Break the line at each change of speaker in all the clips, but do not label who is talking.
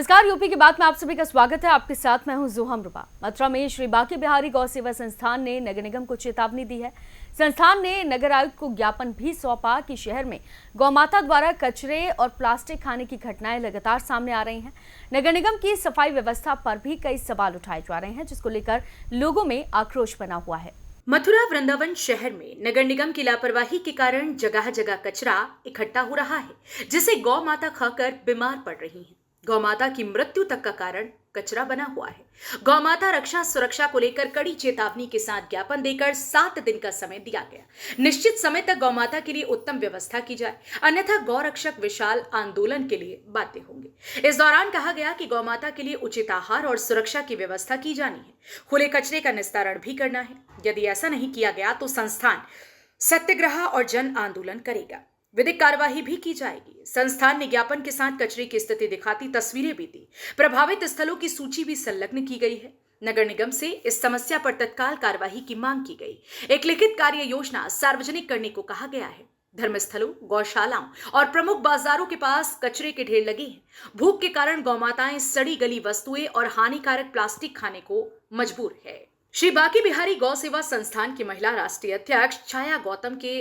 नमस्कार, यूपी की बात में आप सभी का स्वागत है। आपके साथ मैं हूं जोहम रुपा। मथुरा में श्री बांके बिहारी गौ सेवा संस्थान ने नगर निगम को चेतावनी दी है। संस्थान ने नगर आयुक्त को ज्ञापन भी सौंपा कि शहर में गौमाता द्वारा कचरे और प्लास्टिक खाने की घटनाएं लगातार सामने आ रही हैं। नगर निगम की सफाई व्यवस्था पर भी कई सवाल उठाए जा रहे हैं, जिसको लेकर लोगों में आक्रोश बना हुआ है।
मथुरा वृंदावन शहर में नगर निगम की लापरवाही के कारण जगह जगह कचरा इकट्ठा हो रहा है, जिसे गौ माता खाकर बीमार पड़ रही हैं। गौ माता की मृत्यु तक का कारण कचरा बना हुआ है। गौ माता रक्षा सुरक्षा को लेकर कड़ी चेतावनी के साथ ज्ञापन देकर 7 दिन का समय दिया गया। निश्चित समय तक गौ माता के लिए उत्तम व्यवस्था की जाए, अन्यथा गौ रक्षक विशाल आंदोलन के लिए बाध्य होंगे। इस दौरान कहा गया कि गौ माता के लिए उचित आहार और सुरक्षा की व्यवस्था की जानी है। खुले कचरे का निस्तारण भी करना है। यदि ऐसा नहीं किया गया तो संस्थान सत्याग्रह और जन आंदोलन करेगा। विधिक कार्यवाही भी की जाएगी। संस्थान ने ज्ञापन के साथ कचरे की स्थिति दिखाती तस्वीरें भी दी। प्रभावित स्थलों की सूची भी संलग्न की गई है। नगर निगम से इस समस्या पर तत्काल कार्यवाही की मांग की गई। एक लिखित कार्य योजना सार्वजनिक करने को कहा गया है। धर्मस्थलों, गौशालाओं और प्रमुख बाजारों के पास कचरे के ढेर लगे हैं। भूख के कारण गौमाताएं सड़ी गली वस्तुएं और हानिकारक प्लास्टिक खाने को मजबूर है। श्री बांके बिहारी गौ सेवा संस्थान की महिला राष्ट्रीय अध्यक्ष छाया गौतम के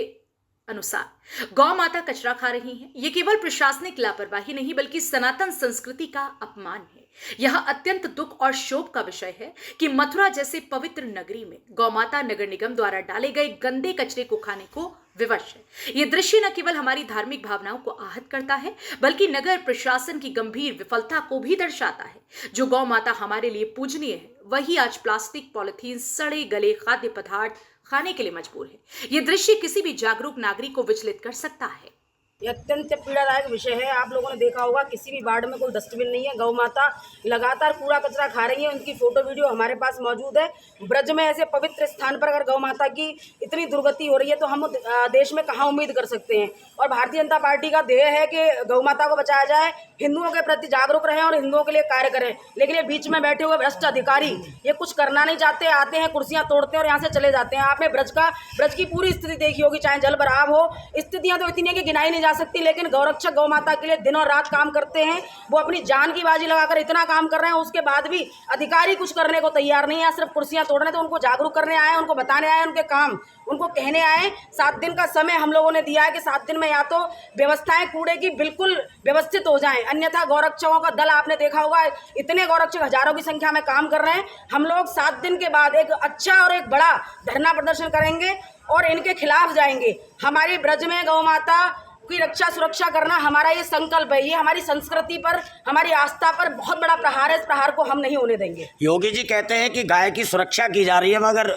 अनुसार गौ माता कचरा खा रही हैं। ये केवल प्रशासनिक लापरवाही नहीं बल्कि सनातन संस्कृति का अपमान है। यह अत्यंत दुख और शोक का विषय है कि मथुरा जैसे पवित्र नगरी में गौ माता नगर निगम द्वारा डाले गए गंदे कचरे को खाने को विवश है। ये दृश्य न केवल हमारी धार्मिक भावनाओं को आहत करता है बल्कि नगर प्रशासन की गंभीर विफलता को भी दर्शाता है। जो गौ माता हमारे लिए पूजनीय है, वही आज प्लास्टिक, पॉलिथीन, सड़े गले खाद्य पदार्थ खाने के लिए मजबूर है। ये दृश्य किसी भी जागरूक नागरिक को विचलित कर सकता है।
ये अत्यंत पीड़ादायक विषय है। आप लोगों ने देखा होगा किसी भी वार्ड में कोई डस्टबिन नहीं है। गौ माता लगातार कूड़ा कचरा खा रही है। उनकी फोटो वीडियो हमारे पास मौजूद है। ब्रज में ऐसे पवित्र स्थान पर अगर गौ माता की इतनी दुर्गति हो रही है तो हम देश में कहाँ उम्मीद कर सकते हैं। और भारतीय जनता पार्टी का ध्येय है कि गौ माता को बचाया जाए, हिंदुओं के प्रति जागरूक रहें और हिंदुओं के लिए कार्य करें। लेकिन ये बीच में बैठे हुए भ्रष्ट अधिकारी ये कुछ करना नहीं चाहते, आते हैं, कुर्सियां तोड़ते हैं और यहाँ से चले जाते हैं। आपने ब्रज की पूरी स्थिति देखी होगी, चाहे जल भराव हो। स्थितियां तो इतनी है कि गिनाई नहीं जा सकती, लेकिन गौरक्षक गौ माता के लिए दिन और रात काम करते हैं। वो अपनी जान की बाजी लगाकर इतना काम कर रहे हैं, उसके बाद भी अधिकारी कुछ करने को तैयार नहीं है। सिर्फ कुर्सियां तोड़ने, तो उनको जागरूक करने आए, उनको बताने आए, उनके काम उनको कहने आए। 7 दिन का समय हम लोगों ने दिया है कि 7 दिन में या तो व्यवस्थाएं कूड़े की बिल्कुल व्यवस्थित हो जाएं, अन्यथा गौरक्षकों का दल आपने देखा होगा, इतने गौरक्षक हजारों की संख्या में काम कर रहे हैं। हम लोग 7 दिन के बाद एक अच्छा और एक बड़ा धरना प्रदर्शन करेंगे और इनके खिलाफ जाएंगे। हमारे ब्रज में गौ माता की रक्षा सुरक्षा करना हमारा ये संकल्प है। ये हमारी संस्कृति पर, हमारी आस्था पर बहुत बड़ा प्रहार है। इस प्रहार को हम नहीं होने देंगे।
योगी जी कहते हैं कि गाय की सुरक्षा की जा रही है, मगर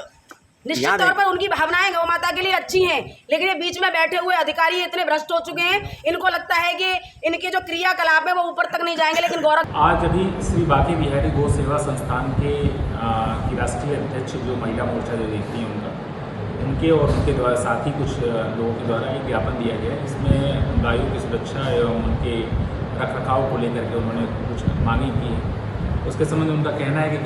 निश्चित तौर पर उनकी भावनाएं गौ माता के लिए अच्छी हैं, लेकिन ये बीच में बैठे हुए अधिकारी इतने भ्रष्ट हो चुके हैं, इनको लगता है कि इनके जो क्रियाकलाप है वो ऊपर तक नहीं जाएंगे। लेकिन गौरव
आज अभी श्री बांके बिहारी गौ सेवा संस्थान के की राष्ट्रीय अध्यक्ष जो महिला मोर्चा जो देखती हैं उनके और उनके द्वारा साथ ही कुछ लोगों के द्वारा एक ज्ञापन दिया गया है। इसमें गायों की सुरक्षा एवं उनके रखरखाव को लेकर के उन्होंने कुछ मांगी की है। उसके संबंध में उनका कहना है कि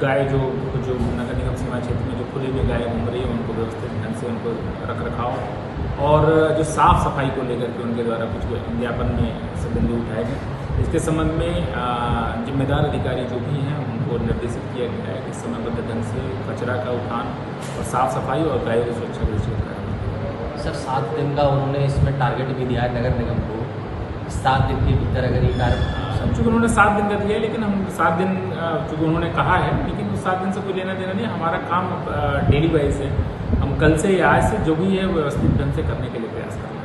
गाय जो नगर निगम सीमा क्षेत्र में जो खुले में गाय घूम रही है, उनको व्यवस्थित ढंग से उनको रखरखाव और जो साफ़ सफाई को लेकर के उनके द्वारा कुछ ज्ञापन में संबंधी उठाए गए। इसके संबंध में जिम्मेदार अधिकारी जो भी हैं उनको निर्देशित किया गया है कि समयबद्ध ढंग से कचरा का उठान और साफ़ सफाई और गायों की सुरक्षा को निश्चित करें।
सर 7 दिन का उन्होंने इसमें टारगेट भी दिया है नगर निगम को। 7 दिन के भीतर अगर ये कार्य,
चूँकि उन्होंने 7 दिन का दिया है, लेकिन हम 7 दिन चूँकि उन्होंने कहा है, लेकिन उस 7 दिन से कोई लेना देना नहीं। हमारा काम डेली वाइज है। हम कल से या आज से जो भी है व्यवस्थित ढंग से करने के लिए प्रयास कर रहे हैं।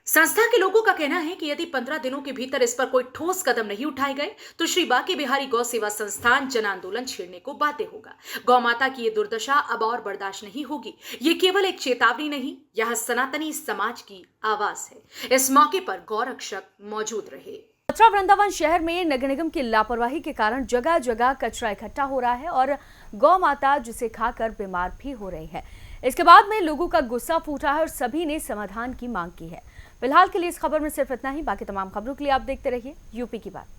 संस्था के लोगों का कहना है कि यदि 15 दिनों के भीतर इस पर कोई ठोस कदम नहीं उठाए गए तो श्री बांके बिहारी गौ सेवा संस्थान जन आंदोलन छेड़ने को बाध्य होगा। गौ माता की ये दुर्दशा अब और बर्दाश्त नहीं होगी। ये केवल एक चेतावनी नहीं, यह सनातनी समाज की आवाज है। इस मौके पर गौरक्षक मौजूद रहे।
मथुरा वृंदावन शहर में नगर निगम की लापरवाही के कारण जगह जगह कचरा इकट्ठा हो रहा है और गौ माता जिसे खाकर बीमार भी हो रही है। इसके बाद में लोगों का गुस्सा फूटा है और सभी ने समाधान की मांग की है। फिलहाल के लिए इस खबर में सिर्फ इतना ही। बाकी तमाम खबरों के लिए आप देखते रहिए यूपी की बात।